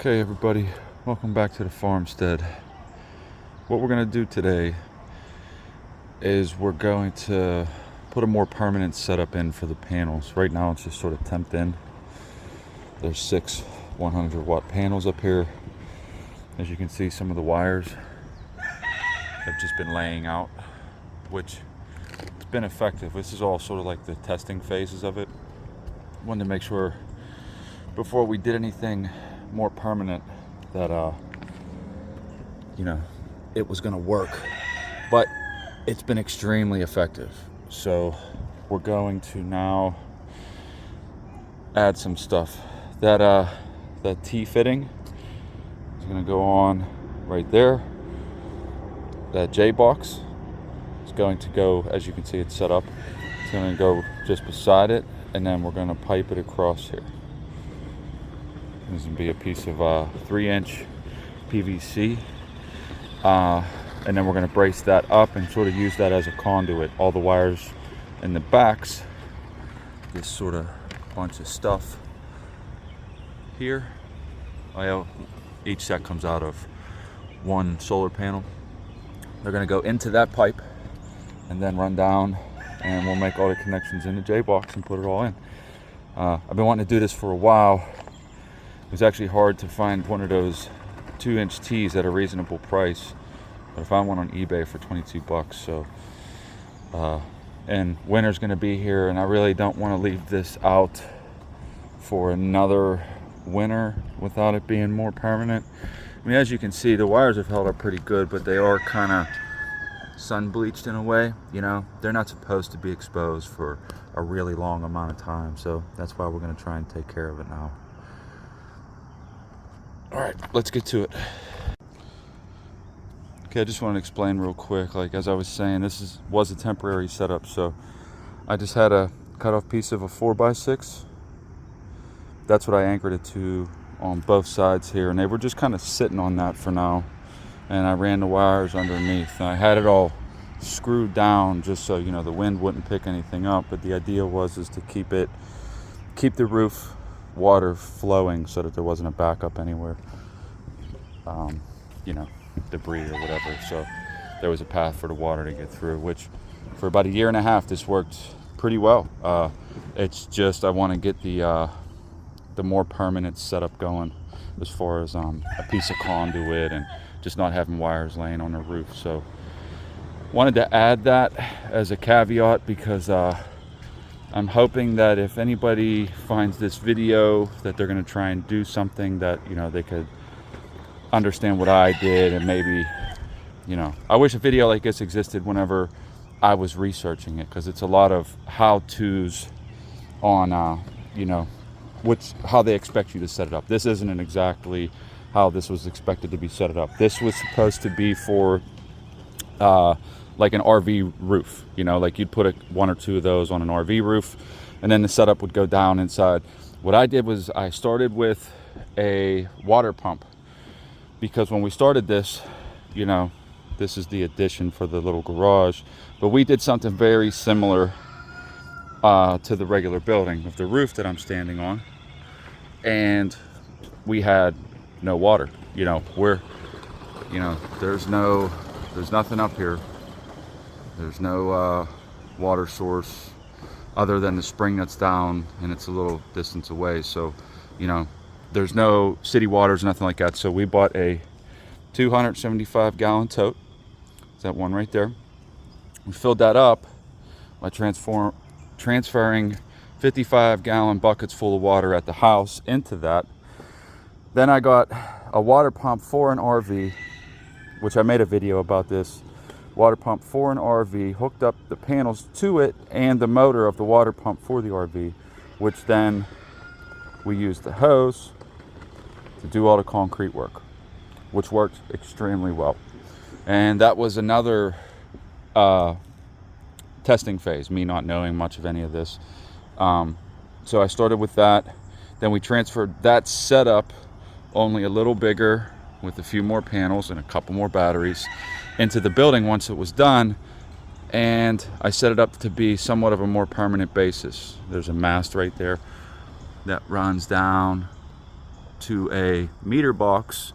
Okay, everybody, welcome back to the farmstead. What we're going to do today is we're going to put a more permanent setup in for the panels. Right now it's just sort of temped in. There's 6 100-watt panels up here. As you can see, some of the wires have just been laying out, which has been effective. This is all sort of like the testing phases of it. Wanted to make sure before we did anything more permanent that it was going to work, but it's been extremely effective. So we're going to now add some stuff. That T-fitting is going to go on right there. That J-box is going to go, as you can see, it's set up. It's going to go just beside it, and then we're going to pipe it across here. This will be a piece of 3-inch PVC, and then we're going to brace that up and sort of use that as a conduit. All the wires in the backs, this sort of bunch of stuff here. Each set comes out of one solar panel. They're going to go into that pipe and then run down, and we'll make all the connections in the J-box and put it all in. I've been wanting to do this for a while. It was actually hard to find one of those 2-inch tees at a reasonable price, but I found one on eBay for 22 bucks. So, and winter's going to be here, and I really don't want to leave this out for another winter without it being more permanent. I mean, as you can see, the wires have held up pretty good, but they are kind of sun bleached in a way. They're not supposed to be exposed for a really long amount of time, so that's why we're going to try and take care of it now. All right, let's get to it. Okay, I just want to explain real quick. Like, as I was saying, this was a temporary setup, so I just had a cut off piece of a 4x6. That's what I anchored it to on both sides here, and they were just kind of sitting on that for now. And I ran the wires underneath, and I had it all screwed down just so the wind wouldn't pick anything up. But the idea was to keep the roof water flowing so that there wasn't a backup anywhere, debris or whatever. So there was a path for the water to get through, which for about 1.5 years this worked pretty well. It's just I want to get the more permanent setup going as far as a piece of conduit and just not having wires laying on the roof. So wanted to add that as a caveat because I'm hoping that if anybody finds this video that they're going to try and do something that they could understand what I did, and maybe I wish a video like this existed whenever I was researching it, because it's a lot of how-tos on how they expect you to set it up. This isn't exactly how this was expected to be set up. This was supposed to be for like an RV roof, like you'd put one or two of those on an RV roof, and then the setup would go down inside. What I did was I started with a water pump, because when we started this, this is the addition for the little garage, but we did something very similar to the regular building of the roof that I'm standing on, and we had no water. There's nothing up here. There's no water source other than the spring that's down, and it's a little distance away. So, there's no city waters, nothing like that. So we bought a 275-gallon tote. Is that one right there? We filled that up by transferring 55-gallon buckets full of water at the house into that. Then I got a water pump for an RV, which I made a video about this. Water pump for an RV, hooked up the panels to it and the motor of the water pump for the RV, which then we used the hose to do all the concrete work, which worked extremely well. And that was another testing phase, me not knowing much of any of this. So I started with that. Then we transferred that setup, only a little bigger, with a few more panels and a couple more batteries, into the building once it was done. And I set it up to be somewhat of a more permanent basis. There's a mast right there that runs down to a meter box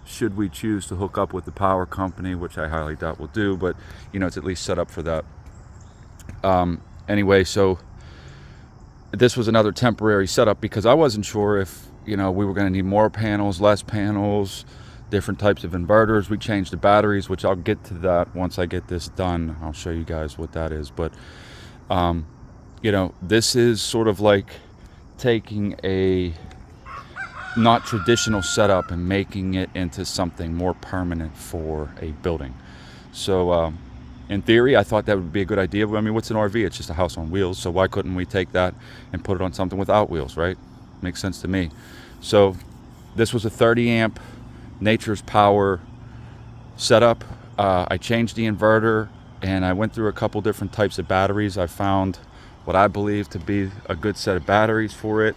should we choose to hook up with the power company, which I highly doubt we'll do, but you know, it's at least set up for that. Anyway, so this was another temporary setup because I wasn't sure if, you know, we were going to need more panels, less panels, different types of inverters. We changed the batteries, which I'll get to that once I get this done. I'll show you guys what that is. But you know, this is sort of like taking a not traditional setup and making it into something more permanent for a building. So in theory, I thought that would be a good idea. I mean, what's an RV? It's just a house on wheels. So why couldn't we take that and put it on something without wheels, right? Makes sense to me. So this was a 30 amp Nature's Power setup. I changed the inverter and I went through a couple different types of batteries. I found what I believe to be a good set of batteries for it.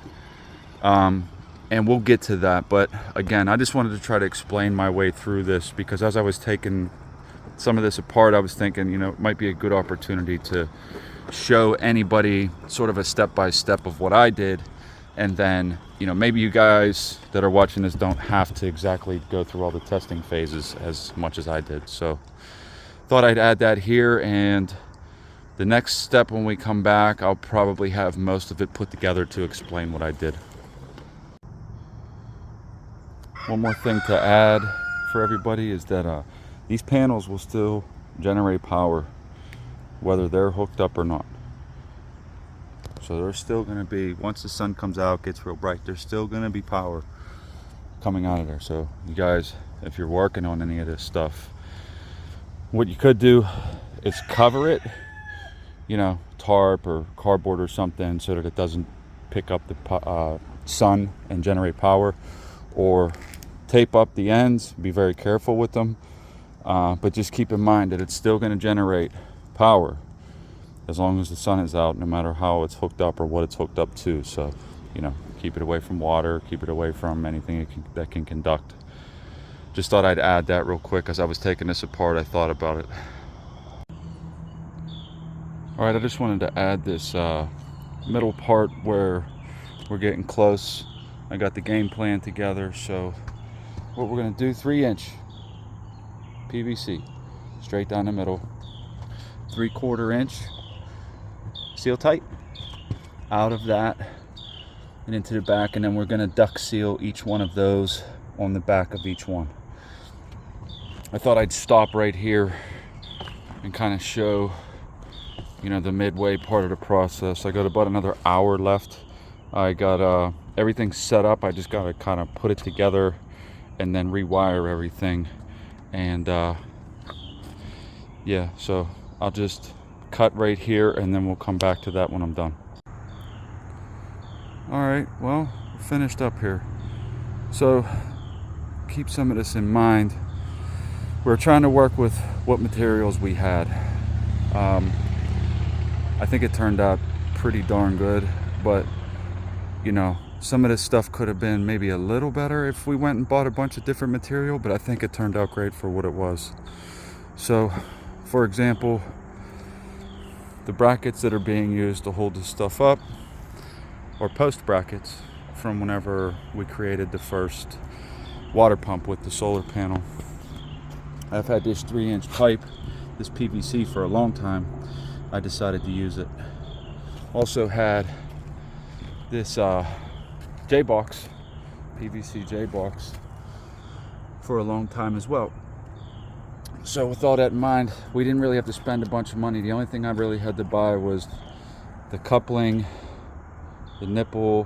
And we'll get to that. But again, I just wanted to try to explain my way through this because as I was taking some of this apart, I was thinking, you know, it might be a good opportunity to show anybody sort of a step-by-step of what I did. And then, you know, maybe you guys that are watching this don't have to exactly go through all the testing phases as much as I did. So thought I'd add that here, and the next step when we come back, I'll probably have most of it put together to explain what I did. One more thing to add for everybody is that these panels will still generate power whether they're hooked up or not. So there's still going to be, once the sun comes out, gets real bright, there's still going to be power coming out of there. So you guys, if you're working on any of this stuff, what you could do is cover it, you know, tarp or cardboard or something so that it doesn't pick up the sun and generate power, or tape up the ends, be very careful with them, but just keep in mind that it's still going to generate power as long as the sun is out, no matter how it's hooked up or what it's hooked up to. So, you know, keep it away from water, keep it away from anything that can conduct. Just thought I'd add that real quick. As I was taking this apart, I thought about it. All right, I just wanted to add this middle part where we're getting close. I got the game plan together. So what we're gonna do, 3-inch PVC, straight down the middle, 3/4 inch seal tight out of that and into the back, and then we're going to duct seal each one of those on the back of each one. I thought I'd stop right here and kind of show, you know, the midway part of the process. I got about another hour left. I got everything set up. I just got to kind of put it together and then rewire everything. And yeah, so I'll just cut right here and then we'll come back to that when I'm done. All right, well, we're finished up here. So keep some of this in mind. We're trying to work with what materials we had. I think it turned out pretty darn good, but you know, some of this stuff could have been maybe a little better if we went and bought a bunch of different material, but I think it turned out great for what it was. So, for example, the brackets that are being used to hold this stuff up are post brackets from whenever we created the first water pump with the solar panel. I've had this 3-inch pipe, this PVC, for a long time. I decided to use it. Also had this J-box, PVC J-box, for a long time as well. So with all that in mind, we didn't really have to spend a bunch of money. The only thing I really had to buy was the coupling, the nipple,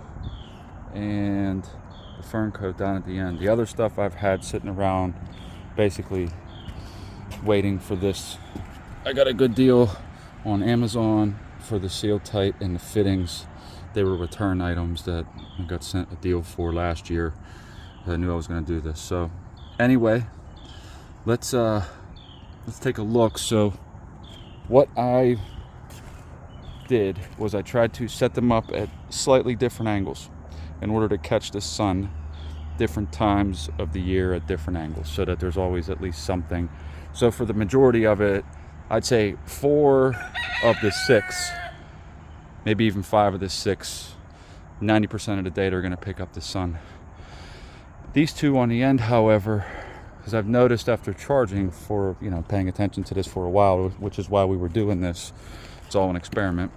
and the fern coat down at the end. The other stuff I've had sitting around basically waiting for this. I got a good deal on Amazon for the seal tight and the fittings. They were return items that I got sent a deal for last year. I knew I was going to do this. So anyway, let's take a look. So what I did was I tried to set them up at slightly different angles in order to catch the sun different times of the year at different angles, so that there's always at least something. So for the majority of it, I'd say 4 of the 6, maybe even 5 of the 6, 90% of the day they're going to pick up the sun. These two on the end, however, because I've noticed after charging for, paying attention to this for a while, which is why we were doing this. It's all an experiment.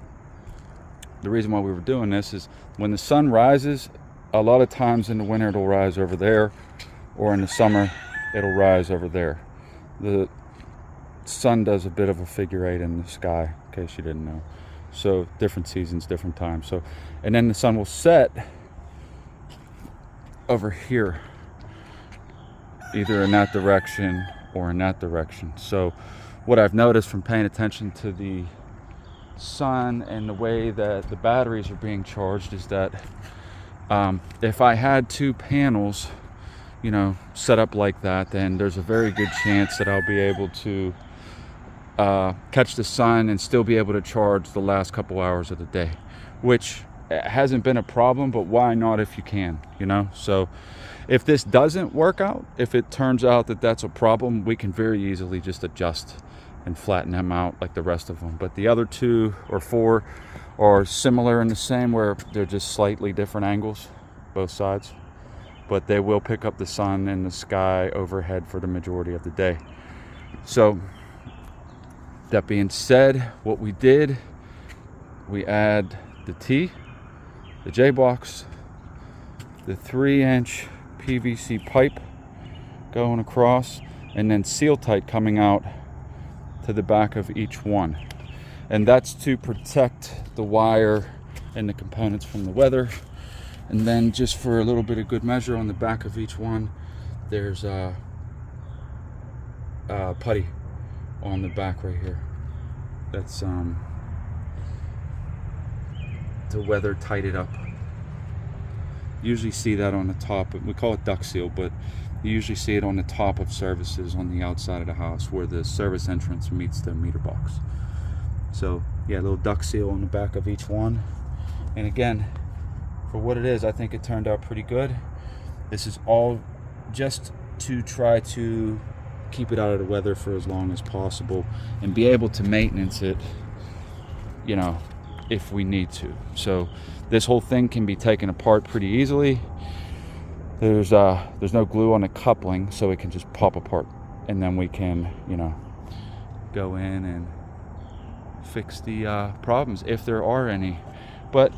The reason why we were doing this is when the sun rises, a lot of times in the winter it'll rise over there, or in the summer it'll rise over there. The sun does a bit of a figure eight in the sky, in case you didn't know. So different seasons, different times. So, and then the sun will set over here, either in that direction or in that direction. So what I've noticed from paying attention to the sun and the way that the batteries are being charged is that if I had two panels, set up like that, then there's a very good chance that I'll be able to catch the sun and still be able to charge the last couple hours of the day, which hasn't been a problem, but why not if you can, So if this doesn't work out, if it turns out that that's a problem, we can very easily just adjust and flatten them out like the rest of them. But the other 2 or 4 are similar in the same, where they're just slightly different angles, both sides. But they will pick up the sun and the sky overhead for the majority of the day. So that being said, what we did, we add the T, the J-box, the 3-inch PVC pipe going across, and then seal tight coming out to the back of each one. And that's to protect the wire and the components from the weather. And then just for a little bit of good measure, on the back of each one, there's a putty on the back right here. That's to weather tight it up. You usually see that on the top. We call it duct seal, but you usually see it on the top of services on the outside of the house, where the service entrance meets the meter box. So yeah, a little duct seal on the back of each one. And again, for what it is, I think it turned out pretty good. This is all just to try to keep it out of the weather for as long as possible and be able to maintenance it, if we need to. So this whole thing can be taken apart pretty easily. There's no glue on the coupling, so it can just pop apart, and then we can go in and fix the problems if there are any. But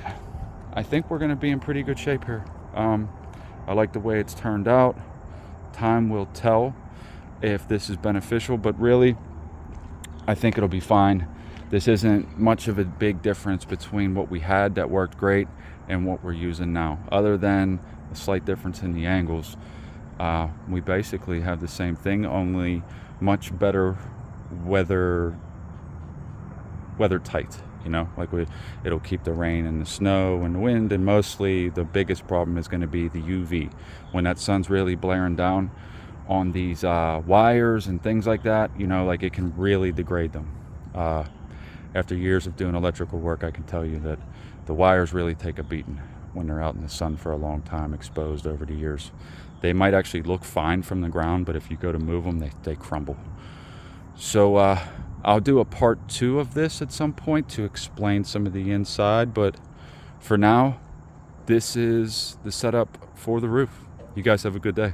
I think we're going to be in pretty good shape here. I like the way it's turned out. Time will tell if this is beneficial, but really I think it'll be fine. This isn't much of a big difference between what we had that worked great and what we're using now, other than a slight difference in the angles. We basically have the same thing, only much better weather tight. It'll keep the rain and the snow and the wind, and mostly the biggest problem is going to be the UV. When that sun's really blaring down on these wires and things like that, it can really degrade them. After years of doing electrical work, I can tell you that the wires really take a beating when they're out in the sun for a long time, exposed over the years. They might actually look fine from the ground, but if you go to move them, they crumble. So I'll do a part 2 of this at some point to explain some of the inside, but for now, this is the setup for the roof. You guys have a good day.